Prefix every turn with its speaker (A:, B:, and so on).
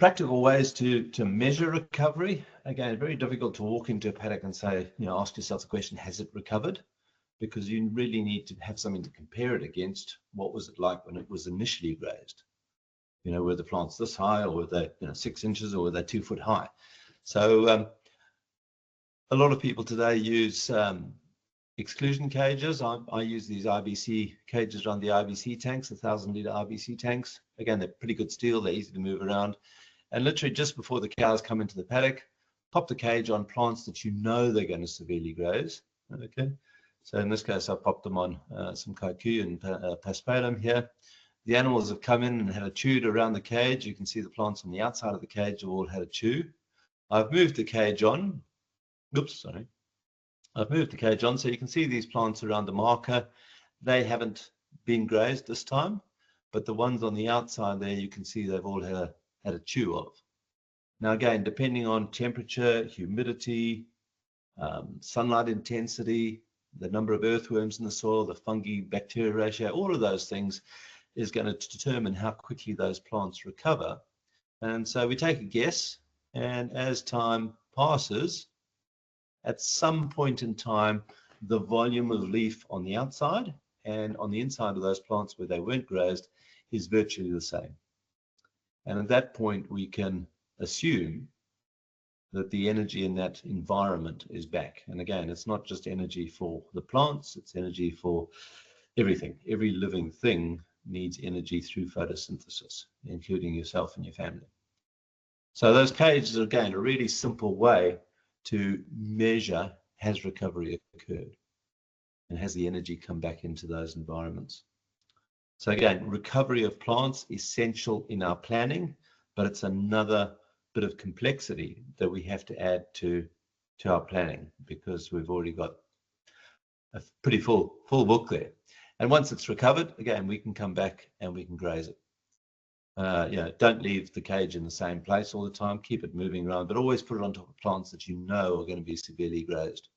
A: Practical ways to measure recovery. Again, very difficult to walk into a paddock and say, ask yourself the question, has it recovered? Because you really need to have something to compare it against. What was it like when it was initially grazed? Were the plants this high, or were they 6 inches, or were they 2 foot high? So a lot of people today use exclusion cages. I use these IBC cages around the IBC tanks, 1,000-litre IBC tanks. Again, they're pretty good steel, they're easy to move around. And literally just before the cows come into the paddock, pop the cage on plants that they're going to severely graze. Okay, so in this case, I popped them on some kikuyu and paspalum here. The animals have come in and had a chew around the cage. You can see the plants on the outside of the cage have all had a chew. I've moved the cage on. I've moved the cage on, so you can see these plants around the marker. They haven't been grazed this time, but the ones on the outside there, you can see they've all had a chew of. Now again, depending on temperature, humidity, sunlight intensity, the number of earthworms in the soil, the fungi bacteria ratio, all of those things is going to determine how quickly those plants recover. And so we take a guess, and as time passes, at some point in time, the volume of leaf on the outside and on the inside of those plants where they weren't grazed is virtually the same. And at that point, we can assume that the energy in that environment is back. And again, it's not just energy for the plants, it's energy for everything. Every living thing needs energy through photosynthesis, including yourself and your family. So those cages are, again, a really simple way to measure, has recovery occurred, and has the energy come back into those environments. So again, recovery of plants essential in our planning, but it's another bit of complexity that we have to add to our planning, because we've already got a pretty full book there. And once it's recovered, again, we can come back and we can graze it. Don't leave the cage in the same place all the time. Keep it moving around, but always put it on top of plants that are going to be severely grazed.